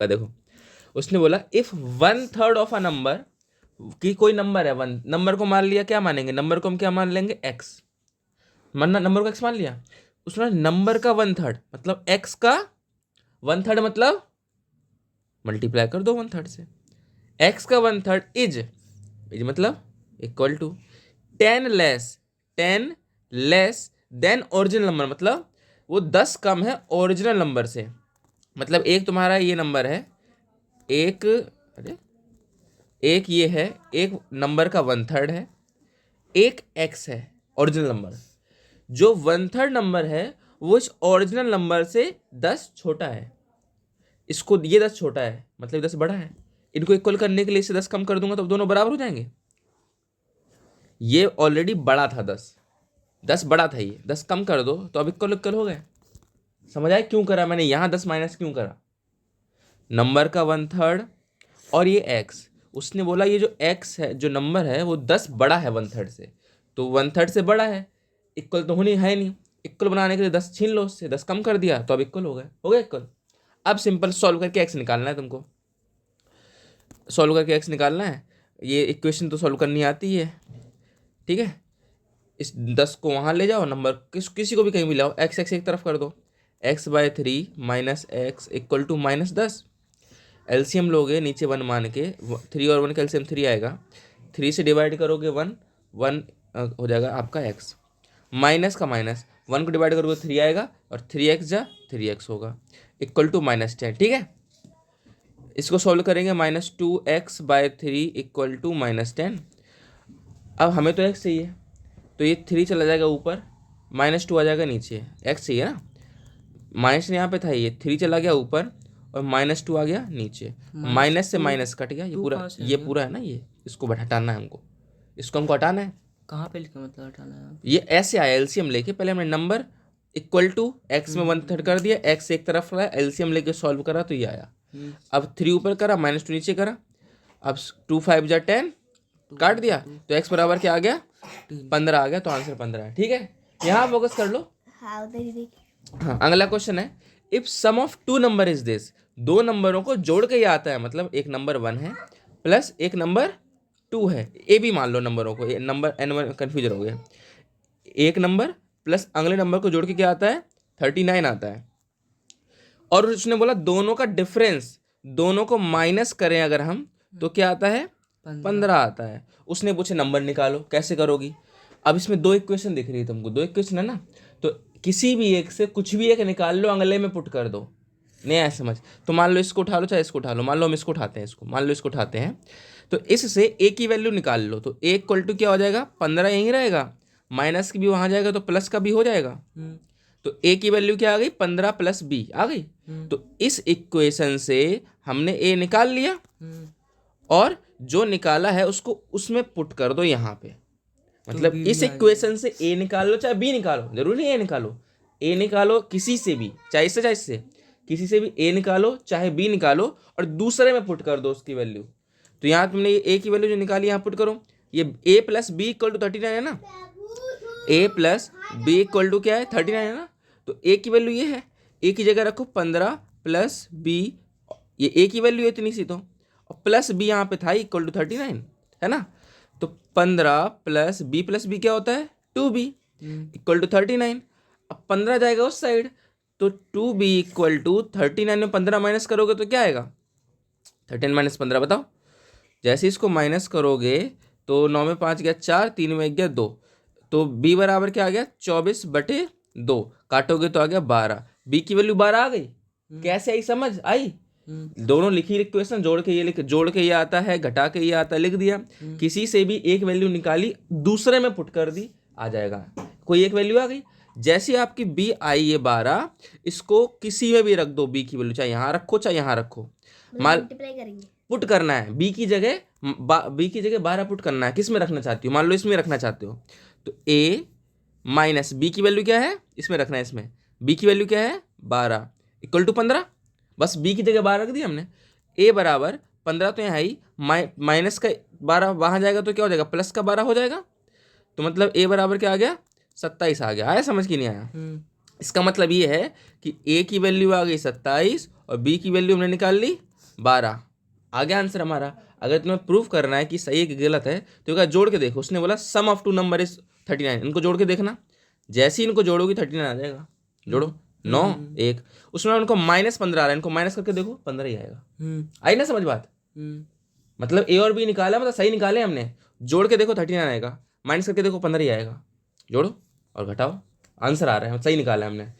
देखो उसने बोला इफ 1/3 ऑफ अ नंबर, कि कोई नंबर है वन, नंबर को मान लिया, क्या मानेंगे नंबर को हम क्या मान लेंगे एक्स, मानना नंबर को एक्स मान लिया। उसने नंबर का 1/3 मतलब एक्स का 1/3 मतलब मल्टीप्लाई कर दो 1/3 से। एक्स का 1/3 इज मतलब equal to 10 less than original number, मतलब वो 10 कम है ओरिजिनल नंबर से। मतलब एक तुम्हारा ये नंबर है, एक, अरे एक ये है, एक नंबर का 1/3 है, एक एक्स है ओरिजिनल नंबर। जो 1/3 नंबर है वो इस ओरिजिनल नंबर से 10 छोटा है, इसको ये 10 छोटा है मतलब 10 बड़ा है। इनको इक्वल करने के लिए इसे 10 कम कर दूंगा तो दोनों बराबर हो जाएंगे। ये ऑलरेडी बड़ा था 10 बड़ा था, ये 10 कम कर दो तो अब इक्वल इक्वल हो गए। समझ आए क्यों करा मैंने यहाँ 10 माइनस क्यों करा? नंबर का 1/3 और ये एक्स, उसने बोला ये जो एक्स है जो नंबर है वो 10 बड़ा है 1/3 से, तो 1/3 से बड़ा है, इक्वल तो होनी है नहीं। इक्वल बनाने के लिए 10 छीन लो उससे, 10 कम कर दिया तो अब इक्वल हो गए इक्वल। अब सिंपल सॉल्व करके एक्स निकालना है तुमको, सॉल्व करके एक्स निकालना है। ये इक्वेशन तो सॉल्व करनी आती है, ठीक है। इस 10 को वहाँ ले जाओ, नंबर किसी को भी कहीं भी लाओ, एक्स एक्स एक तरफ कर दो, x/3 minus x equal to -10। LCM लोगे नीचे 1 मान के, 3 और 1 का एलसीएम 3 आएगा, 3 से डिवाइड करोगे 1 1 हो जाएगा आपका x, माइनस का माइनस 1 को डिवाइड करोगे 3 आएगा और 3x जा 3x होगा इक्वल टू -10, ठीक है। इसको सॉल्व करेंगे -2x/3 इक्वल टू -10। अब हमें तो x चाहिए तो ये 3 चला जाएगा ऊपर, -2 आ जाएगा नीचे, x चाहिए ना, माइनस यहाँ पे था, ये 3 चला गया ऊपर और -2 आ गया नीचे, माइनस से माइनस कट गया, ये पूरा है ना, ये इसको हटाना है हमको, इसको हमको हटाना है। कहाँ पे लिखा मतलब हटाना है? ये ऐसे आया एलसीएम लेके, पहले हमने नंबर इक्वल टू एक्स में 1/3 कर दिया, एक्स एक तरफ रहा, एलसीएम लेके सॉल्व करा तो ये आया। अब 3 ऊपर करा, -2 नीचे करा, अब 2 5 जा 10 काट दिया तो एक्स बराबर क्या आ गया 15 आ गया, तो आंसर 15 है, ठीक है। यहाँ फोकस कर लो। हाँ अगला क्वेश्चन है, if sum of two number is this, दो नंबरों को जोड़ के ये आता है, मतलब एक नंबर 1 है प्लस एक नंबर 2 है, ए भी मान लो नंबरों को, नंबर n1 कन्फ्यूजन हो गया, एक नंबर प्लस अगले नंबर को जोड़ के क्या आता है 39 आता है। और उसने बोला दोनों का डिफरेंस, दोनों को माइनस करें अगर हम तो क्या आता है 15 आता है। उसने पूछे नंबर निकालो, कैसे करोगी? अब इसमें दो इक्वेशन दिख रही है तुमको, दो इक्वेशन है ना, तो किसी भी एक से कुछ भी एक निकाल लो, अगले में पुट कर दो, नहीं आया समझ? तो मान लो इसको उठा लो चाहे इसको उठा लो, मान लो हम इसको उठाते हैं, इसको मान लो इसको उठाते हैं, तो इससे ए की वैल्यू निकाल लो, तो ए इक्वल टू क्या हो जाएगा 15 यहीं रहेगा, माइनस की भी वहाँ जाएगा तो प्लस का भी हो जाएगा, तो ए की वैल्यू क्या आ गई 15 + b आ गई। तो इस इक्वेशन से हमने ए निकाल लिया और जो निकाला है उसको उसमें पुट कर दो यहाँ पे, मतलब इस इक्वेशन से ए निकाल लो चाहे बी निकालो, जरूरी नहीं ए निकालो, ए निकालो किसी से भी, चाहे इससे किसी से भी ए निकालो चाहे बी निकालो और दूसरे में पुट कर दो उसकी वैल्यू। तो यहाँ तुमने ए की वैल्यू जो निकाली यहाँ पुट करो, ये a + b = 39 है ना, a + b = क्या है 39 है ना, तो a की वैल्यू ये है, a की जगह रखो 15 + b, ये a की वैल्यू इतनी सी, तो और प्लस b यहाँ पे था इक्वल टू 39 है ना, तो 15 + b क्या होता है 2b इक्वल टू 39। अब 15 जाएगा उस साइड, तो 2b इक्वल टू 39 में 15 माइनस करोगे तो क्या आएगा 13 - 15 बताओ। जैसे इसको माइनस करोगे तो 9 में 5 गया 4, 3 में 1 गया 2, तो b बराबर क्या आ गया 24/2, काटोगे तो आ गया 12, b की वैल्यू 12 आ गई। कैसे आई समझ आई? दोनों लिखी इक्वेशन जोड़ के ये आता है, घटा के ये आता है, लिख दिया, किसी से भी एक वैल्यू निकाली दूसरे में पुट कर दी, आ जाएगा, कोई एक वैल्यू आ गई। जैसे आपकी b आई ये 12, इसको किसी में भी रख दो, b की वैल्यू चाहे यहाँ रखो चाहे यहाँ रखो, मल्टीप्लाई करेंगे, पुट करना है b की जगह 12 पुट करना है, किस में रखना चाहती हो, मान लो इसमें रखना चाहते हो, तो a - b की वैल्यू क्या है इसमें रखना है, इसमें b की वैल्यू क्या है 12 इक्वल टू 15, बस b की जगह 12 रख दिया हमने, a बराबर 15 तो यहाँ आई, माइनस का 12 वहाँ जाएगा तो क्या हो जाएगा प्लस का 12 हो जाएगा, तो मतलब a बराबर क्या आ गया 27 आ गया। आया समझ की नहीं आया? इसका मतलब ये है कि a की वैल्यू आ गई 27 और b की वैल्यू हमने निकाल ली 12। आ गया आंसर हमारा। अगर तुम्हें प्रूफ करना है कि सही है कि गलत है तो क्या जोड़ के देखो। उसने बोला सम ऑफ टू नंबर इज 39, इनको जोड़ के देखना। जैसे ही इनको जोड़ोगे 39 आ जाएगा। जोड़ो 9 1, उसमें उनको -15 आ रहा है, इनको माइनस करके देखो 15 ही आएगा। आई ना समझ बात? मतलब ए और बी निकाला, मतलब सही निकाले हमने। जोड़ के देखो 39 आएगा, माइनस करके देखो 15 ही आएगा। जोड़ो और घटाओ, आंसर आ रहा है, सही निकाला है हमने।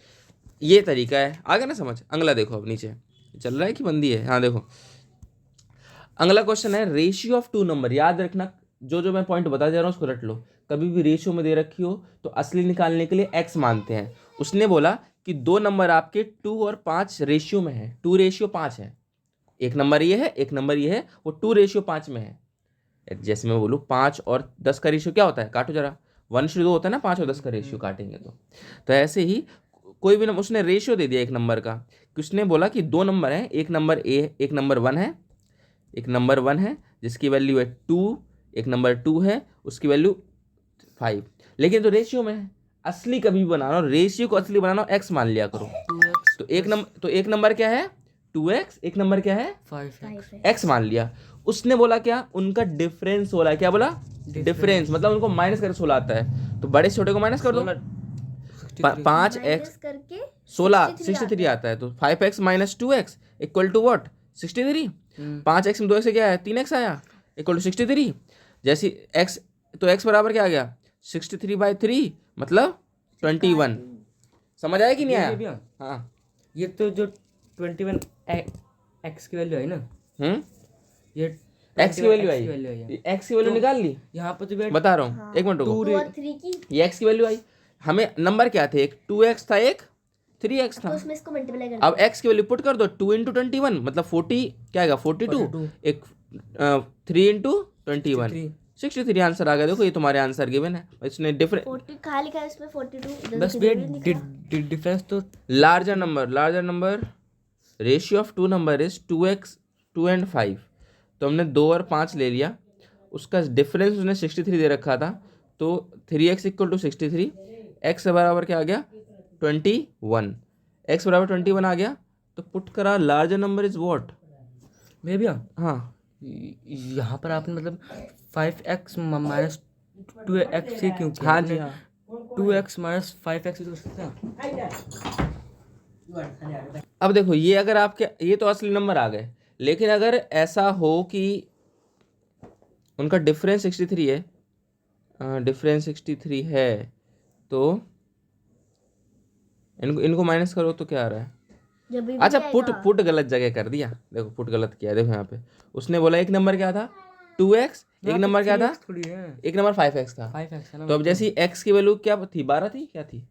ये तरीका है। आ गया ना समझ? अगला देखो, अब नीचे चल रहा है कि बंदी है? हाँ देखो, अगला क्वेश्चन है रेशियो ऑफ टू नंबर। याद रखना, जो मैं पॉइंट बता जा रहा हूँ उसको रट लो। कभी भी रेशियो में दे रखी हो तो असली निकालने के लिए x मानते हैं। उसने बोला कि दो नंबर आपके 2 और 5 रेशियो में है, 2:5 है। एक नंबर ये है, एक नंबर ये है, वो 2:5 में है। जैसे मैं बोलूँ 5 और 10 का रेशियो क्या होता है? काटो जरा, 1:2 होता है ना 5 और 10 का रेशियो काटेंगे तो ऐसे ही कोई भी उसने रेशियो दे दिया एक नंबर का। कि उसने बोला कि दो नंबर हैं, एक नंबर ए, एक नंबर 1 है, एक नंबर 1 है जिसकी वैल्यू है 2, एक नंबर 2 है उसकी वैल्यू 5। लेकिन तो रेशियो में है। असली कभी भी बनाना हो, रेशियो को असली बनाना हो, x मान लिया करो। 2x तो एक नंबर क्या है? 2x, एक नंबर क्या है? 5x। x मान लिया। उसने बोला क्या? उनका डिफरेंस हो रहा है। क्या बोला? डिफरेंस, मतलब उनको माइनस करके 16 आता है, तो बड़े से छोटे को माइनस कर दो। 5x करके 16 63 आता है, तो 5x - 2x equal to what? 63। 5x में 2x से क्या है? 3x आया, इक्वल टू 63। जैसे x, तो x बराबर क्या आ गया? 63/3 मतलब 21। समझ आया कि नहीं ये आया? भैया, हाँ। ये तो जो 21 x की वैल्यू है ना, ये x की वैल्यू 21 आई, की वैल्यू है ये। x की वैल्यू तो निकाल ली। यहाँ पर तो भैया बता रहा हूँ, एक मिनट रुको। 2 और 3 की, ये x की वैल्यू आई। हमें नंबर क्या थे? एक 2x था, एक 3x तो था। उसमें इसको मल्टीप्लाई कर अब x की वैल्यू पुट कर दो, 2 × 21 मतलब 40, क्या आएगा? 42। एक 3 × 21 63 आंसर आ गया। देखो ये तुम्हारे आंसर गिवन है। इसने डिफरेंस 40 खा लिखा है इसमें 42 इधर बस किधर ये भी नहीं लिखा। डिफरेंस तो larger number ratio of two number is 2x 2 and 5। तो हमने 2 और 5 ले लिया, उसका डिफरेंस उसने 63 दे रखा था, तो 3x = 63। x बराबर क्या आ गया? 21। x बराबर 21 आ गया, तो पुट करा लार्जर नंबर इज व्हाट? भैया हाँ, यहाँ पर आपने मतलब 5x माइनस 2x से क्यों किया? हाँ जी हाँ। 2x माइनस 5x भी तो हो सकता है। अब देखो, ये अगर आपके, ये तो असली नंबर आ गए, लेकिन अगर ऐसा हो कि उनका डिफरेंस 63 है, डिफरेंस 63 है, तो इनको माइनस करो तो क्या आ रहा है? जब भी अच्छा, आएगा, पुट गलत जगह कर दिया। देखो पुट गलत किया है। देखो यहाँ पे उसने बोला एक नंबर क्या था? 2x, एक नंबर क्या था? थोड़ी है, एक नंबर 5x था। 5x है ना। तो अब जैसी x की वैल्यू क्या थी? 12 थी, क्या थी?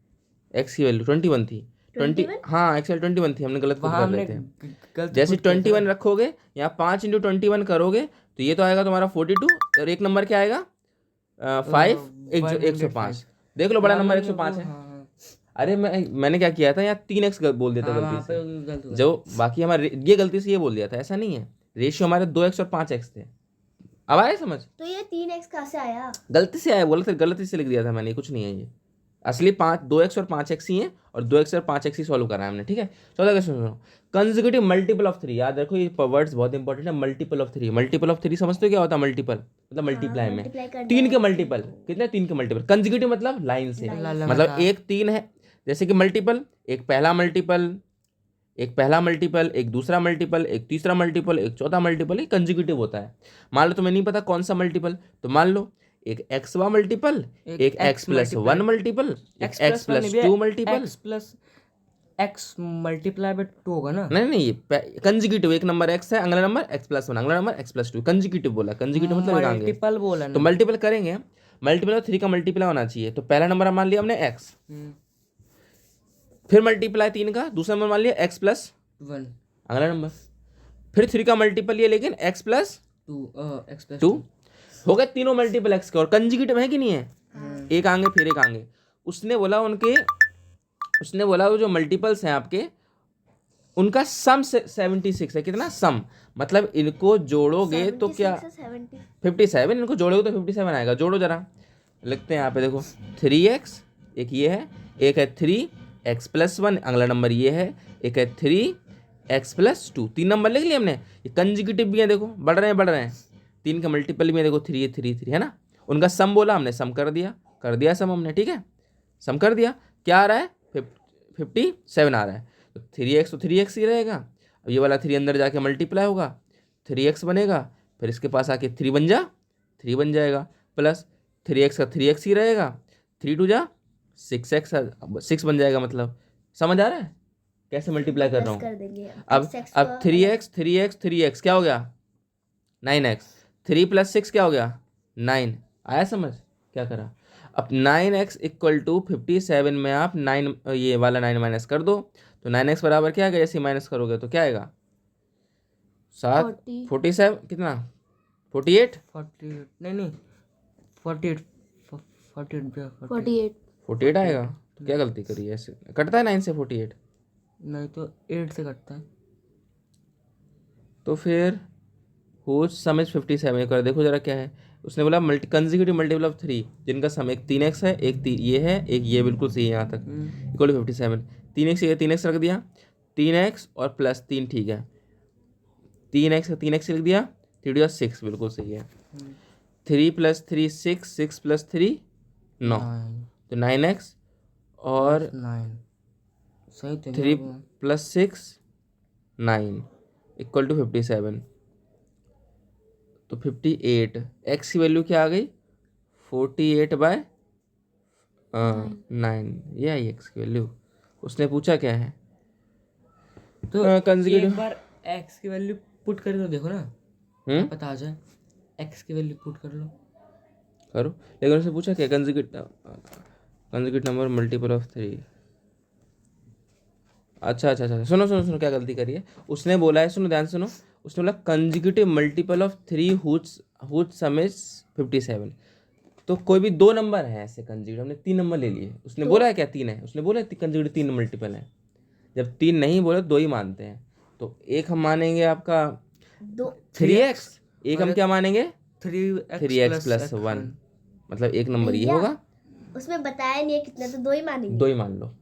x की वैल्यू 21 थी। 20, हाँ एक्चुअल 21 थी, हमने गलत पुट वहाँ कर हमने रहे थे। गलत जैसे put किया था। 21 रखोगे, यहाँ 5 × 21 करोगे तो ये तो आएगा तुम्हारा 42, और एक नंबर क्या आएगा? 5 105। देख लो, बड़ा नंबर 105 है। हाँ, अरे मैंने क्या किया था, यहाँ 3x बोल दिया था हाँ, वहाँ गलती पे से। गलत हुआ। जो बाकी हमारे ये गलती से ये बोल दिया था, ऐसा नहीं है। रेशियो हमारे 2x और 5x थे। अब आया समझ? तो ये 3x कहाँ से आया? गलती से आया, बोला था गलती से लिख दिया था मैंने, कुछ नहीं है ये। असली 2x और 5x ही है, और 2x और 5x ही सॉल्व करा है हमने, ठीक है। 14 क्वेश्चन सुनो। कंसेक्यूटिव मल्टीपल ऑफ 3, याद रखो ये वर्ड्स बहुत इंपॉर्टेंट है। मल्टीपल ऑफ 3, मल्टीपल ऑफ 3 समझते हो क्या होता है? मल्टीपल मतलब मल्टीप्लाई में multiply करना 3 के है। मल्टीपल। कितने? 3 के मल्टीपल। कंसेक्यूटिव मतलब लाइन से, लगातार। मतलब एक 3 है, जैसे कि मल्टीपल, एक पहला मल्टीपल, एक दूसरा मल्टीपल, एक तीसरा मल्टीपल, एक चौथा मल्टीपल, एक कंसेक्यूटिव होता है। मान लो तुम्हें नहीं पता कौन सा मल्टीपल, तो मान लो एक x मल्टीपल, एक x + 1 मल्टीपल, एक x + 2 multiple. x multiply by 2 होगा ना। नहीं, कंसेक्यूटिव, एक नंबर x है, अगला नंबर x + 1, अगला नंबर x + 2। कंसेक्यूटिव बोला, कंसेक्यूटिव मतलब एक आगे। मल्टीपल बोला तो ना। मल्टीपल करेंगे, मल्टीपल 3 का मल्टीप्लाई होना चाहिए। तो पहला नंबर मान लिया हमने x, फिर मल्टीप्लाई 3 का, दूसरा नंबर मान लिया x + 1 अगला नंबर, फिर 3 का मल्टीपल लिया, लेकिन x + 2 हो गए तीनों मल्टीपल x के। और कंसेक्यूटिव है कि नहीं है? एक आगे फिर एक आगे। उसने बोला वो जो मल्टीपल्स हैं आपके, उनका सम 76 है। कितना? सम मतलब इनको जोड़ोगे तो क्या? 57। इनको जोड़ोगे तो 57 आएगा। जोड़ो जरा, लिखते हैं यहाँ पे, देखो 3x, एक ये है, एक है 3x + 1, अगला नंबर ये है, एक है 3 एक्स प्लस टू, 3 नंबर लिख लिए हमने। ये कंजिक्यूटिव भी है, देखो बढ़ रहे हैं 3 का मल्टीपल भी है, देखो 3 3 है ना। उनका सम बोला हमने, सम कर दिया सम हमने, ठीक है, सम कर दिया। क्या आ रहा है? 57 आ रहा है। तो 3x तो 3x ही रहेगा। अब ये वाला 3 अंदर जाके मल्टीप्लाई होगा, 3x बनेगा, फिर इसके पास आके 3 बन जाएगा, प्लस 3x का 3x ही रहेगा, 3 2 जा 6x 6 बन जाएगा। मतलब समझ आ रहा है कैसे मल्टीप्लाई कर रहा हूँ? कर देंगे अब 3x क्या हो गया? 9x, 3 + 6 क्या हो गया? 9। आया समझ क्या करा? अब 9x इक्वल टू 57 में आप 9 ये वाला 9 माइनस कर दो, तो 9x बराबर क्या आएगा? जैसे माइनस करोगे तो क्या आएगा? 7 47 कितना? 48 48 नहीं 48 48 आएगा। तो क्या गलती करी है? ऐसे कटता है 9 से 48? नहीं तो 8 से कटता है। तो फिर हुज सम इज 57 कर देखो जरा क्या है। उसने बोला कंसेक्यूटिव मल्टीपल ऑफ 3 जिनका सम एक 3x है, एक ये है, एक ये, बिल्कुल सही है यहाँ तक, इक्वल टू 57। 3x ये 3x रख दिया, 3x और प्लस 3, ठीक है, 3x लिख दिया, 3 2 6 बिल्कुल सही है। 3 + 3 6, 6 + 3 9, तो 9x और 9 सही थे 3 + 6 9 इक्वल टू 57। तो 58, x की वैल्यू क्या आ गई? 48/9, ये आई x की वैल्यू। उसने पूछा क्या है? तो consecutive- एक बार x की वैल्यू पुट करके तो देखो ना, पता आ जाए। x की वैल्यू पुट कर लो, करो। लेकिन उसने पूछा क्या? Conjugate number multiple of 3। अच्छा, सुनो क्या गलती करी है उसने बोला है, सुनो ध्यान सुनो। उसने बोला consecutive multiple of 3 whose sum is 57। तो कोई भी 2 नंबर है ऐसे कंजुगेटिव, हमने 3 नंबर ले लिए। उसने बोला है क्या 3 है? उसने बोला कंजुगेटिव 3 मल्टीपल है। जब 3 नहीं बोले 2 ही मानते हैं। तो एक हम मानेंगे आपका 3x, एक हम क्या मानेंगे? 3x + 1, मतलब एक नंबर ये होगा। उसमें बताया नहीं है कितना, तो 2 ही मानेंगे। 2 ही मान लो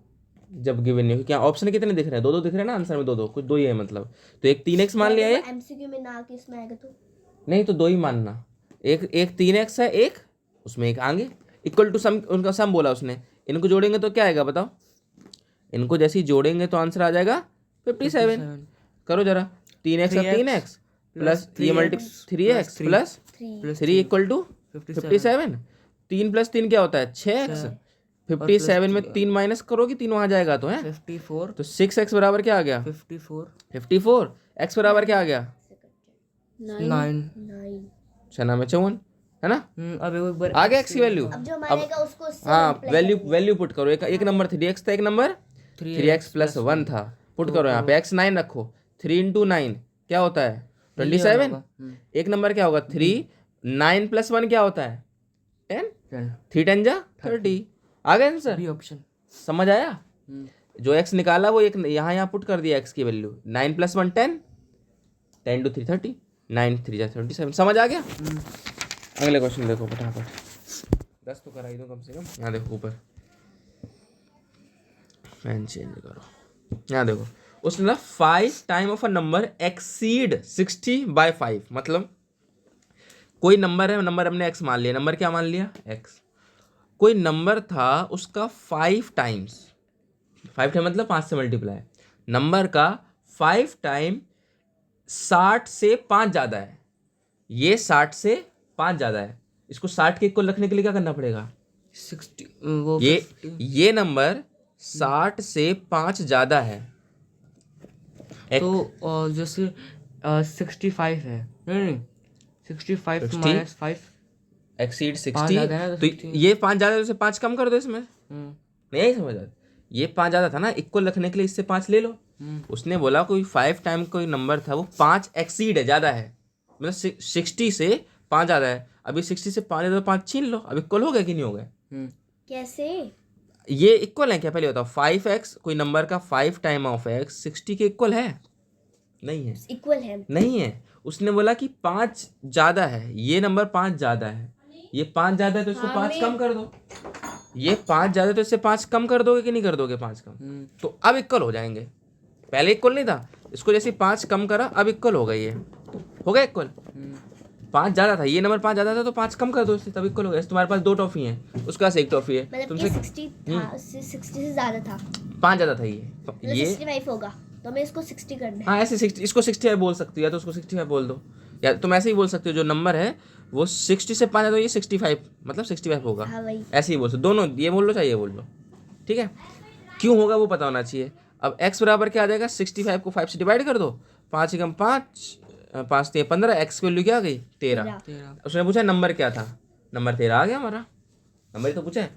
जब गिवन नहीं हो। क्या ऑप्शन कितने दिख रहे हैं? 2 दिख रहे हैं ना आंसर में, 2 कुछ 2 ही है मतलब। तो एक 3x मान लिया, एक एमसीक्यू में ना कि इसमें आएगा तो नहीं, तो 2 ही मानना। एक 3x है, एक उसमें एक आगे, इक्वल टू सम, उनका सम बोला उसने। इनको जोड़ेंगे तो क्या आएगा बताओ? इनको जैसे ही जोड़ेंगे तो आंसर आ जाएगा 57। करो जरा, 3x का 3x प्लस ये multi 3x plus 3 equal to 57। 3 + 3 क्या होता है? 6x। 57 में 3 माइनस करोगे 3 वहां जाएगा तो है 54, तो 6x बराबर क्या आ गया? 54। x बराबर क्या आ गया? 9। 9। 6 में 54 है ना। अब एक बार आ गया x की वैल्यू। अब जो मानेगा उसको उससे हाँ, multiply वैल्यू पुट करो। एक नंबर 3x था, एक नंबर 3x + 1 था। पुट करो यहाँ पे, x 9 रखो। 3 × 9 क्या होता है? 27। एक नंबर क्या होगा? 3 9 + 1 क्या होता है? 10। 3 10 जा 30। आ गया आंसर? B option. समझ आया? जो x निकाला वो एक यहाँ पुट कर दिया x की वैल्यू। 9 + 1 10, 10 × 3 30, 9 3 जा 37। समझ आ गया? अगले क्वेश्चन देखो फटाफट। 10 तो कराई दो कम से कम। यहाँ देखो ऊपर, पेन चेंज करो। यहाँ देखो उसने ना 5 time of a number exceed 60/5। मतलब कोई नंबर है, नंबर हमने x मान लिया। नंबर क्या मान लिया? x। कोई नंबर था उसका 5 टाइम्स, 5 टाइम मतलब 5 से मल्टीप्लाई। नंबर का 5 टाइम 60 से 5 ज़्यादा है। ये 60 से 5 ज़्यादा है। इसको 60 के इक्वल रखने के लिए क्या करना पड़ेगा? 60 वो ये नंबर 60 से 5 ज़्यादा है। तो जैसे 65 है, नहीं 65 60 माइनस 5 एक्सीड 5 ज़्यादा है ना, तो ये 5 ज़्यादा है, तो 5 कम कर दो इसमें। नहीं आई समझ? ये 5 ज़्यादा था ना, इक्वल रखने के लिए इससे 5 ले लो। उसने बोला कोई 5 टाइम कोई नंबर था, वो 5 एक्सीड है, ज़्यादा है, मतलब 60 से 5 ज़्यादा है। अभी 60 से 5 ज़्यादा, 5 छीन लो। अब इक्वल हो गया कि नहीं हो गया? कैसे? ये इक्वल है क्या? पहले बताओ। 5x कोई नंबर का 5 टाइम ऑफ x 60 के इक्वल है? नहीं है। इक्वल है नहीं है। उसने बोला कि 5 ज़्यादा है, ये नंबर 5 ज़्यादा है, ये 5 ज़्यादा है तो इसको 5 कम कर दो। ये 5 ज़्यादा है तो इससे 5 कम कर दोगे कि नहीं कर दोगे? 5 कम, तो अब इक्वल हो जाएंगे। पहले इक्वल नहीं था, इसको जैसे 5 कम करा, अब इक्वल हो गई ये, हो गया इक्वल। 5 ज़्यादा था, ये नंबर 5 ज़्यादा था तो 5 कम कर दो इससे, तब इक्वल हो गया। तुम्हारे पास 2 टॉफ़ी हैं, उसके पास 1 टॉफ़ी है, मतलब तुमसे कि 60 था, उससे 60 से ज्यादा था, 5 ज़्यादा था मतलब ये 65 होगा, तो हमें इसको 60 करना है। हाँ ऐसे 60, इसको 65 बोल सकती हो, या तो उसको 65 बोल दो, या तुम ऐसे ही बोल सकते हो जो नंबर है वो 60 से 5 है तो ये 65 मतलब 65 होगा, हाँ वही। ऐसे ही बोल सकते दोनों, ये बोल लो चाहे ये बोल लो, ठीक है। क्यों होगा वो पता होना चाहिए। अब x बराबर क्या आ जाएगा, 65 को 5 से डिवाइड कर दो, 5 एकम 5, 5 3 15, x की वैल्यू क्या आ गई 13। 13। उसने पूछा नंबर क्या था, नंबर 13 आ गया हमारा, नंबर ही तो पूछा है।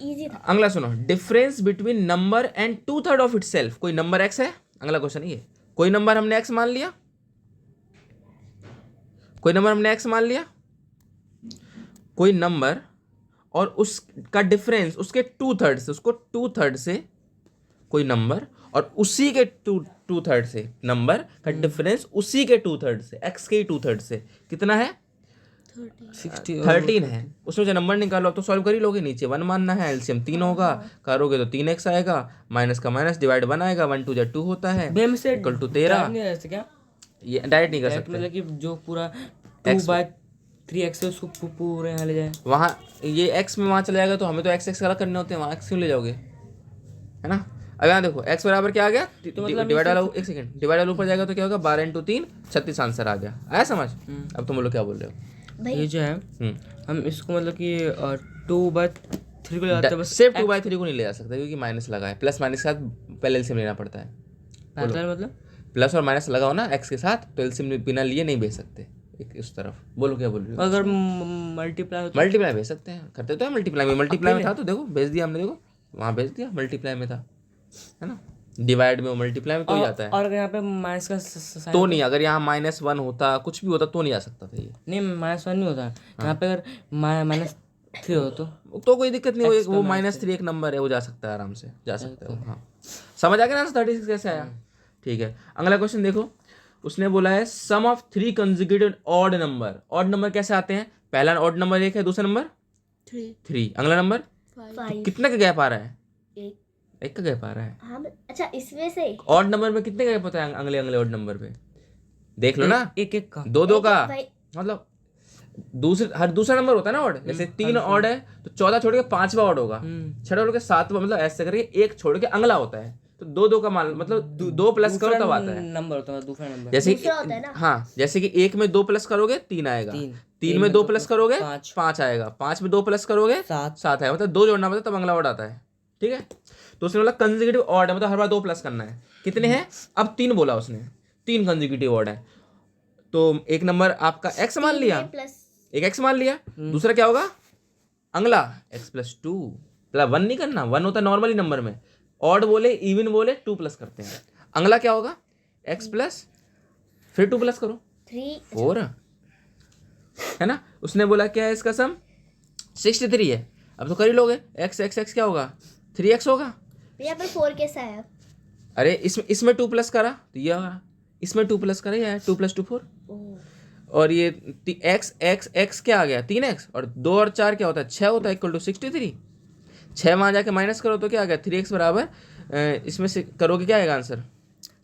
इजी था। अगला सुनो, difference between number and 2/3 of itself. कोई नंबर x है, अगला क्वेश्चन ये, कोई नंबर हमने x मान लिया, कोई नंबर हमने x मान लिया, कोई नंबर और उसका डिफरेंस उसके 2/3 से, उसको 2/3 से कोई नंबर और उसी के 2/3 से नंबर का डिफरेंस उसी के 2/3 से, x के 2/3 से कितना है 13 है। उसमें जो नंबर निकालो, अब तो सॉल्व कर ही लोगे, नीचे 1 मानना है, एलसीएम 3 होगा, करोगे तो 3x आएगा, माइनस का माइनस डिवाइड 1 आएगा, 1 2 2 होता है, भैया हमसे इक्वल टू 13। नहीं ऐसे क्या ये डायरेक्ट नहीं कर डायरेक्ट सकते, मतलब कि जो पूरा 2/3x है उसको पूरे यहाँ ले जाए। वहाँ ये x में वहाँ चला जाएगा तो हमें तो x अलग करने होते हैं, वहाँ x क्यों ले जाओगे, है ना। अब यहाँ देखो x बराबर क्या आ गया, मतलब डिवाइड वाला, एक सेकंड, डिवाइड वाला ऊपर जाएगा तो क्या होगा, 12 × 3 36 आंसर आ गया, आया समझ। अब तुम लोग क्या बोल रहे हो। भाई ये जो है हम इसको मतलब कि 2/3 को ले जाते हैं बस। सिर्फ 2/3 को नहीं ले जा सकते क्योंकि माइनस लगा है, प्लस माइनस के साथ पहले एलसीएम लेना पड़ता है। मतलब प्लस और माइनस लगाओ ना x के साथ, तो एलसीएम बिना लिए नहीं भेज सकते एक उस तरफ। बोलो क्या बोल रही हो। अगर मल्टीप्लाई होता मल्टीप्लाई भेज सकते हैं, करते तो है मल्टीप्लाई में, मल्टीप्लाई में था तो देखो भेज दिया हमने, देखो वहाँ भेज दिया, मल्टीप्लाई में था, है ना। डिवाइड में मल्टीप्लाई में तो ही आता है, और अगर यहाँ पे माइनस का साइन तो नहीं, अगर यहाँ -1 होता, कुछ भी होता तो नहीं आ सकता था ये, नहीं, -1 नहीं होता यहाँ पे, अगर -3 हो तो कोई दिक्कत नहीं, वो -3 एक नंबर है, वो जा सकता है, आराम से जा सकता है। हाँ समझ आ गया ना 36 कैसे आया। ठीक है, अगला क्वेश्चन देखो, उसने बोला है sum of 3 consecutive odd number. Odd number कैसे आते हैं, पहला ऑड नंबर 1 है, दूसरा नंबर 3, अगला नंबर 5 कितना का गैप आ रहा है, 1। 1 का गैप आ रहा है। हाँ अच्छा, इसमें से ऑड नंबर में कितने का गैप होता है, अगले अगले ऑड नंबर पे देख लो ना, एक का 2 का, भाई मतलब हर दूसरा नंबर होता है ना ऑड, जैसे 3 ऑड है तो 14 छोड़ के 5वां ऑड होगा, 6 छोड़ के 7वां, मतलब ऐसे करके 1 छोड़ के अगला होता है, तो 2 का मान, मतलब 2 प्लस करो तब आता है नंबर होता है, दूसरा नंबर जैसे दूसरा होता है ना। हाँ, जैसे कि 1 में 2 प्लस करोगे 3 आएगा, 3 में 2 प्लस करोगे 5 आएगा, 5 में 2 प्लस करोगे 7 आएगा, मतलब 2 जोड़ना पड़ता है तब अगला ऑड आता है। ठीक है, तो उसने बोला कंसेक्यूटिव ऑड है, मतलब हर बार 2 प्लस करना है। कितने हैं, अब 3 बोला उसने, 3 कंसेक्यूटिव ऑड है, तो एक नंबर आपका x मान लिया, प्लस एक x मान लिया, दूसरा क्या होगा अगला x+2, मतलब 1 नहीं करना, 1 होता है नॉर्मली नंबर में, ऑड बोले इवन बोले 2 प्लस करते हैं, अगला क्या होगा x प्लस फिर 2 प्लस करो 3। 4, है ना। उसने बोला क्या है इसका सम 63 है, अब तो कर ही लोगे, x क्या होगा 3x होगा। यहाँ पर 4 कैसा है। अरे इसमें 2 प्लस करा तो ये होगा, इसमें 2 प्लस करा, ये 2 + 2 4, और ये x क्या आ गया 3x, और 2 और 4 क्या होता है 6 होता है, इक्वल टू 63। 6 वहाँ जाके माइनस करो तो क्या आ गया 3x बराबर, इसमें से करोगे क्या आएगा आंसर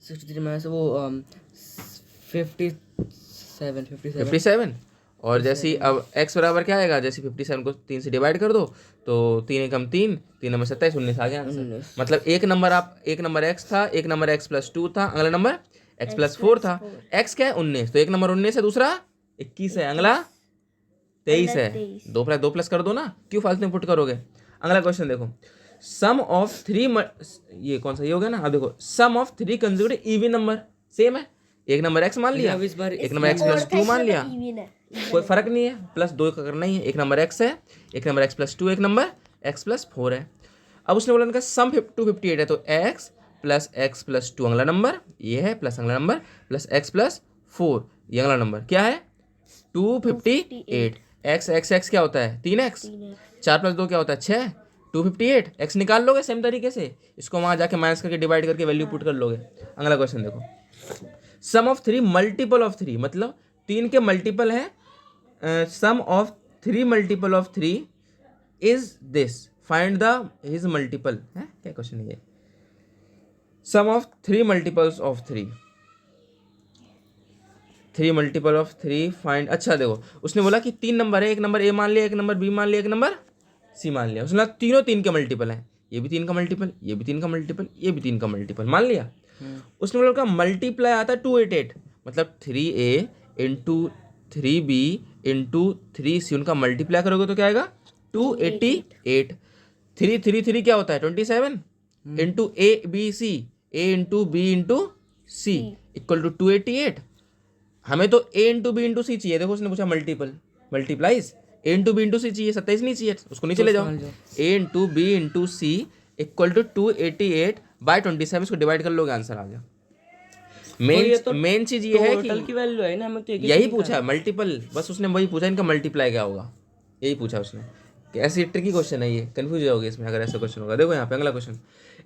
63 में से वो 57। और जैसे अब x बराबर क्या आएगा, जैसे 57 को 3 से डिवाइड कर दो तो 3 एकम 3, 3 नंबर 27, 19 आ गया आंसर। मतलब एक नंबर x था, एक नंबर x+2 था, अगला नंबर x+4 था, x क्या है 19, तो एक नंबर 19 है, दूसरा 21 है, अगला 23 है, 2 प्लस कर दो ना, क्यों फालतू में पुट करोगे। अगला क्वेश्चन देखो, सम ऑफ 3, ये कौन सा ये हो गया ना, अब देखो sum of 3 consecutive even number, same है, एक नंबर x मान लिया, एक नंबर x+2 मान लिया, कोई फर्क नहीं है, +2 का करना ही है, एक नंबर x है, एक नंबर x+2, एक नंबर x+4 है। अब उसने बोला इनका सम 258 है, तो x प्लस x+2 अगला नंबर ये है, प्लस अगला नंबर प्लस x+4 ये अगला नंबर क्या है 258। x क्या होता है 3x, 4 + 2 क्या होता है 6, 258 x निकाल लोगे सेम तरीके से, इसको वहाँ जाके माइनस करके डिवाइड करके वैल्यू पुट कर लोगे। अगला क्वेश्चन देखो, सम ऑफ 3 मल्टीपल ऑफ 3, मतलब 3 के मल्टीपल है, sum of 3 multiple of 3 is this, find the his multiple है, क्या क्वेश्चन है ये। Sum of 3 multiples of 3 multiple of 3 find. अच्छा देखो, उसने बोला कि 3 नंबर है, एक नंबर ए मान लिया, एक नंबर बी मान लिया, एक नंबर सी मान लिया। उसने बोला तीनों 3 के मल्टीपल हैं, ये भी 3 का मल्टीपल, ये भी 3 का मल्टीपल, ये भी 3 का मल्टीपल मान लिया। उसने बोला मल्टीप्लाई आता है 288, मतलब 3a into 3b into 3c, उनका मल्टीप्लाई करोगे तो क्या आएगा 288। 3 3 3 क्या होता है 27 into A B C, A into B into C equal to 288। हमें तो A into B into C चाहिए। देखो उसने पूछा multiplies A into B into C चाहिए, 27 नहीं चाहिए, उसको नीचे ले जाओ। A into B into C equal to 288 by 27, इसको डिवाइड कर लोगे आंसर आ गया। मेन चीज ये है कि टोटल की वैल्यू है ना, हमें तो एक यही पूछा है मल्टीपल, बस उसने वही पूछा इनका मल्टीप्लाई क्या होगा, यही पूछा उसने। ऐसी ट्रिकी क्वेश्चन है ये, कंफ्यूज जाओगे इसमें अगर ऐसा क्वेश्चन होगा। देखो यहाँ पे अगला क्वेश्चन,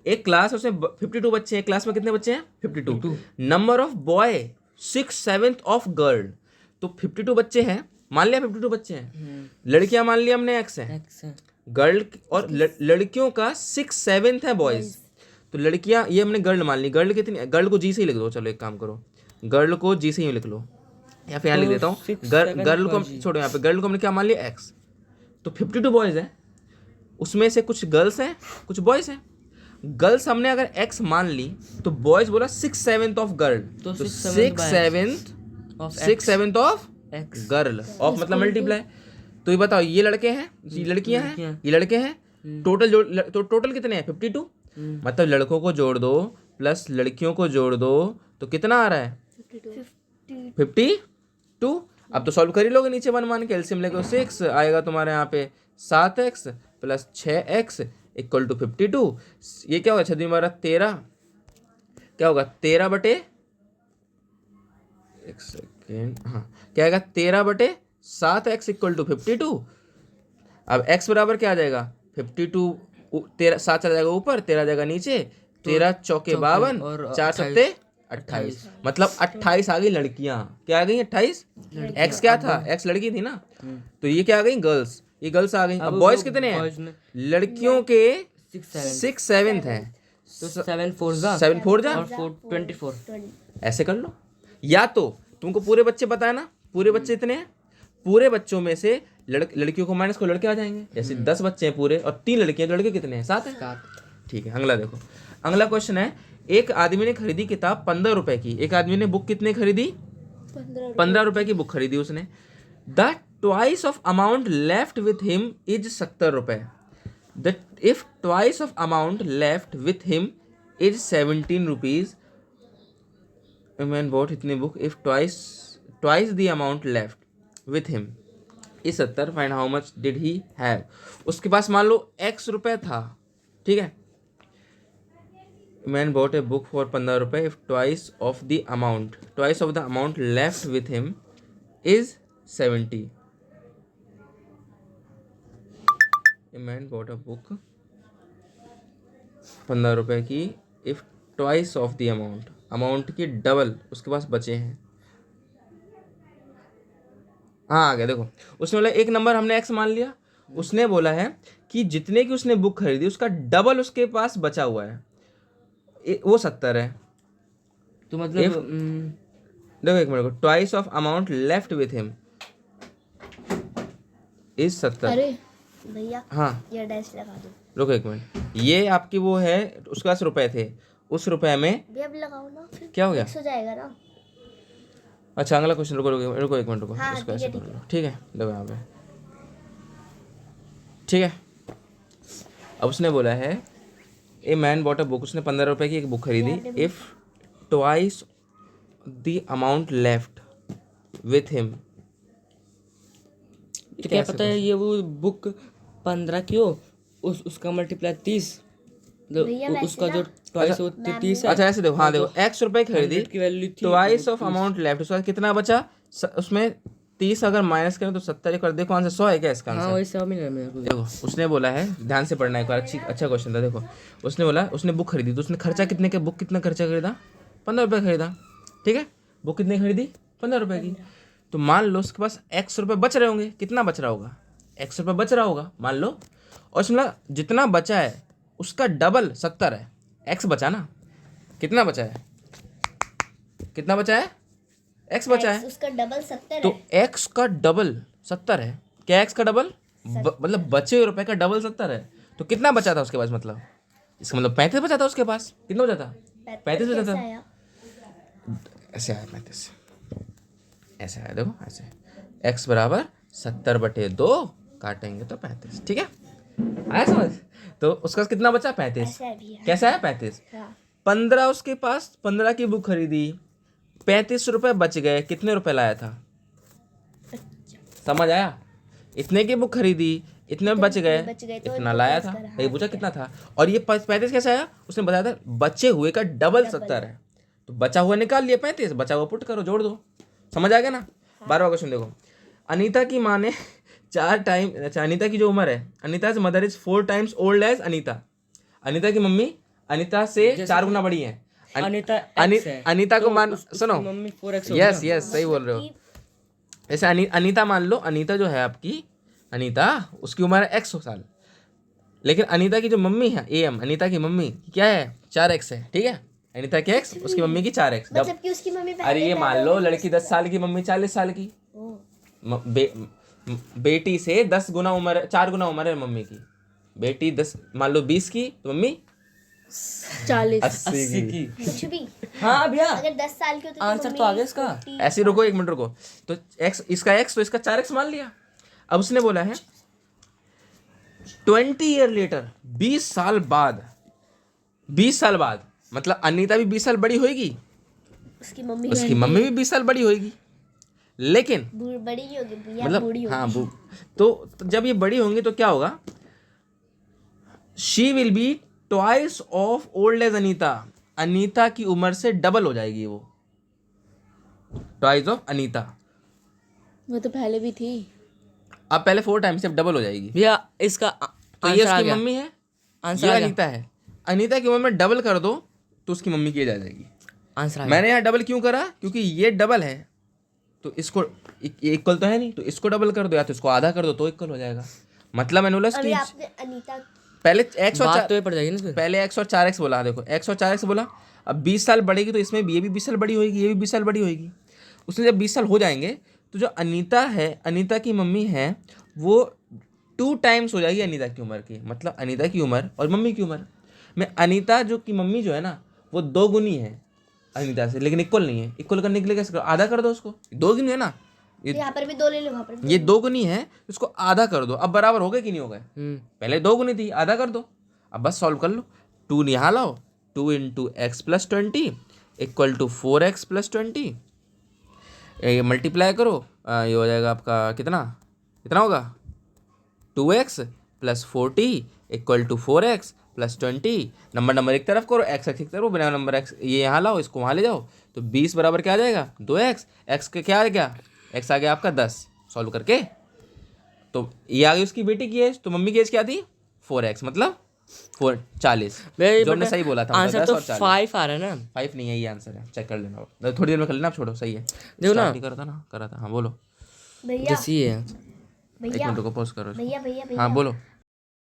एक क्लास उसमें 52 बच्चे हैं, क्लास में कितने बच्चे हैं 52। Number of boy 6/7 of girl, तो 52 बच्चे हैं, मान लिया 52 बच्चे हैं। लड़कियां मान लिया हमने x है, गर्ल और लड़कियों का 6/7 है बॉयज, तो लड़कियां ये हमने गर्ल मान ली। गर्ल कितनी, गर्ल को जी से ही लिख दो, चलो एक काम करो, गर्ल को जी से ही लिख लो, या फिर यहाँ लिख देता हूँ गर्ल को छोड़ो, यहाँ पे गर्ल को हमने क्या मान लिया x, तो 52 बॉयज हैं, उसमें से कुछ गर्ल्स हैं कुछ बॉयज हैं। गर्ल्स हमने अगर x मान ली तो बॉयज बोला 6/7 ऑफ गर्ल, तो 6/7 ऑफ गर्ल ऑफ मतलब मल्टीप्लाई। तो ये बताओ ये लड़के हैं, ये लड़कियां हैं, ये लड़के हैं, टोटल तो टोटल कितने हैं 52, मतलब लड़कों को जोड़ दो प्लस लड़कियों को जोड़ दो तो कितना आ रहा है 52। अब तो सॉल्व कर ही लोगे, नीचे 1 मान के एलसीएम लेके 6 आएगा तुम्हारे यहाँ पे 7x plus 6x equal to 52। ये क्या होगा 6 12 13, क्या होगा 13 बटे, एक सेकेंड, हाँ क्या आएगा 13/7x इक्वल टू 52। अब x बराबर क्या आ जाएगा 52, 13 7 चला जाएगा ऊपर, 13 जाएगा नीचे, 13 चौके 52 और 4 सत्ते 28, मतलब 28 आ गई लड़कियां। क्या आ गई 28, x क्या था x लड़की थी ना, तो ये क्या आ गई गर्ल्स, ये गर्ल्स आ गई। अब बॉयज कितने हैं, लड़कियों के 6/7 है, तो 7 4 जा और 24। ऐसे कर लो, या तो तुमको पूरे बच्चे पता है ना, पूरे बच्चे इतने हैं, पूरे बच्चों में से लड़कियों को माइनस को लड़के आ जाएंगे, जैसे 10 बच्चे हैं पूरे और 3 लड़कियां, तो लड़के कितने हैं 7 हैं। ठीक है, अगला देखो, अगला क्वेश्चन है, एक आदमी ने खरीदी किताब 15 रुपए की, एक आदमी ने बुक कितने खरीदी 15 रुपए की बुक खरीदी उसने। The twice of amount left with him is 70 रुपए। The if twice of amount left with him is 17 rupees, man bought इतनी book, if twice the amount left with him is 70, find how much did he have. उसके पास मान लो x रुपए था, ठीक है, man bought a book for 15 रुपए, if twice of the amount left with him is 70, man bought a book 15 रुपए की, if twice of the amount की डबल उसके पास बचे हैं। हाँ आ गया, देखो उसने बोला एक नंबर हमने x मान लिया, उसने बोला है कि जितने की उसने बुक खरीदी उसका डबल उसके पास बचा हुआ है, वो 70 है। तो मतलब देखो एक मिनट को, twice of amount left with him is 70। अरे भैया हाँ ये डैश लगा दो, रुको एक मिनट, ये आपकी वो है, उसके पास रुपए थे, उस रुपए में भी अब लगाओ ना, फिर क्या हो गया, हो जाएगा ना। अच्छा अगला क्वेश्चन, रुको एक मिनट रुको, हाँ, इसको ठीक है, ऐसे कर लो, ठीक है, देखो यहाँ पे, ठीक है। अब उसने बोला है a man bought a book, उसने 15 रुपए की एक बुक खरीदी, if twice the amount left with him, तो क्या पता है ये वो बुक 15 की हो, उसका मल्टीप्लाई 30, भैया मतलब वैसे उसका ना, जो ट्वाइस हो 30 है। अच्छा ऐसे देखो, हाँ देखो x रुपए खरीदी, 100 की वैल्यू थी, ट्वाइस ऑफ अमाउंट लेफ्ट, उसका कितना बचा, उसमें 30 अगर माइनस करें तो 70 कर, देखो आंसर 100 है क्या इसका हाँ आंसर। वैसे अब नहीं मेरे को। देखो उसने बोला है, ध्यान से पढ़ना एक बार, अच्छा क्वेश्चन था। देखो उसने बोला उसने बुक खरीदी, तो उसने खर्चा कितने के, बुक कितना खर्चा खरीदा 15 रुपये खरीदा, ठीक है, बुक कितने खरीदी 15 रुपये की। तो मान लो उसके पास x रुपये बच रहे होंगे, कितना बच रहा होगा x रुपये बच रहा होगा मान लो, और उसमें जितना बचा है उसका डबल 70 है, x बचा ना, कितना बचा है, कितना बचा है, एक्स बचा है। उसका डबल 70 तो है। एक्स का डबल 70 है। क्या एक्स का डबल मतलब बचे हुए रुपए का डबल 70 है। तो कितना बचा था उसके पास, मतलब इसका मतलब 35 बचा था उसके पास। कितना बचा था, 35 बचा कैसे था। आया? ऐसे आया 35, ऐसे आया देखो ऐसे। एक्स बराबर 70/2 काटेंगे तो 35, ठीक है, आया समझ। तो उसका कितना बचा, 35। ऐसे है भी है। कैसा है 35। हाँ 15 उसके पास, 15 की बुक खरीदी, 35 रुपए बच गए। कितने रुपए लाया था, समझ आया। इतने की बुक खरीदी, इतने बच गए, तो इतना इनको लाया प्लस था। करा, ये पूछा कितना था। और ये 35 कैसे आया, उसने बताया था बचे हुए का डबल 70 है। तो बचा हुआ निकाल लिया 35, बचा हुआ पुट करो, जोड़ दो। समझ आ गया ना। 12वां क्वेश्चन देखो। अनीता की माँ ने 4 टाइम, अच्छा अनीता की जो उम्र है, Anita mother is 4 times old age Anita. Anita की मम्मी अनीता से 4 गुना बड़ी है। अनीता X है, अनीता को तो मान, उसकी सुनो, मम्मी 4X होगी यस ना। यस सही बोल रहे हो। कि जैसे अनीता मान लो, अनीता जो है आपकी, अनीता उसकी उम्र है 100 साल, लेकिन अनीता की जो मम्मी है एम, अनीता की मम्मी क्या है 4x है, ठीक है। अनीता की x, उसकी मम्मी की 4x। मतलब कि उसकी मम्मी अरे पहले ये मान पैदा लो हुई, लड़की 10 साल की, मम्मी 40 साल की। ओ, बेटी से 10 गुना उम्र, 4 गुना उम्र है मम्मी की। बेटी 10 मान लो 20 की, तो मम्मी 40 80 की। कुछ भी। हाँ भैया, अगर 10 साल की होती तो आंसर मम्मी तो आ गया इसका। 40 ऐसे रुको, 1 मिनट रुको। तो x, इसका x तो इसका 4x मान लिया। अब उसने बोला है 20 ईयर लेटर, 20 साल बाद, 20 साल बाद मतलब अनीता भी 20 साल बड़ी होगी, उसकी मम्मी उसकी मम्मी भी 20 साल बड़ी होगी, लेकिन बड़ी नहीं होगी भैया, मतलब बूढ़ी होगी। हाँ तो जब ये बड़ी होंगी तो क्या होगा, she will be twice of old age Anita. Anita की उम्र से डबल हो जाएगी वो, ट्वाइस ऑफ अनीता। वो तो पहले भी थी। अब पहले 4 टाइम्स, अब डबल हो जाएगी। भैया इसका तो ये आंसर आ उसकी गया, मम्मी है, आंसर ये आ गया, अनीता है। अनीता की उम्र में डबल कर दो तो उसकी मम्मी की आ जाएगी। आंसर आ गया। मैंने यहाँ डबल क्यों करा, क्योंकि ये डबल है तो इसको इक्वल तो है नहीं, तो इसको डबल कर दो या तो इसको आधा कर दो तो इक्वल हो जाएगा। मतलब मैंने बोला अभी कि आपने अनीता पहले x और बात 4, तो ये पड़ जाएगी ना फिर। पहले x और 4x बोला, देखो x और 4x बोला। अब 20 साल बढ़ेगी तो इसमें भी, ये भी 20 साल बड़ी होगी, ये भी 20 साल बड़ी होगी। उसने जब 20 साल हो जाएंगे तो जो अनीता है, अनीता की मम्मी है, वो 2 टाइम्स हो जाएगी अनीता की उम्र की। मतलब अनीता की उम्र और मम्मी की उम्र में अनीता जो की मम्मी जो है ना, वो 2 गुनी है अनीता से, लेकिन इक्वल नहीं है। इक्वल करने के लिए कैसे करो, आधा कर दो उसको, 2 गुनी है ना, ये यहाँ पर भी 2 ले लो, वहाँ पर भी ये 2 गुनी है, इसको आधा कर दो। अब बराबर हो गए कि नहीं हो गए, पहले 2 गुनी थी, आधा कर दो। अब बस सॉल्व कर लो, 2 यहाँ लाओ, 2 into x plus 20 equal to 4x plus 20। ये मल्टीप्लाई करो, ये हो जाएगा आपका कितना, कितना होगा 2x plus 40 equal to 4x plus 20। Number एक तरफ करो, x एक तरफ, बिना नंबर x ये यहाँ लाओ, इसको वहाँ ले जाओ, तो 20 बराबर क्या आ जाएगा 2x। x के क्या आ गया, x आ गया आपका 10। सॉल्व करके तो ये आ गई उसकी बेटी की एज, तो मम्मी की एज क्या थी 4x, मतलब 40। जो हमने सही बोला था, आंसर तो 5 आ रहा है ना। 5 नहीं है, ये आंसर है, चेक कर लेना, थोड़ी देर में कर लेना, आप छोड़ो, सही है। देखो ना। Start नहीं करा था ना, करा था। हाँ बोलो, भैया जैसी है। एक भैया मिनट को पॉज करो इसको। भैया भैया भैया हाँ बोलो।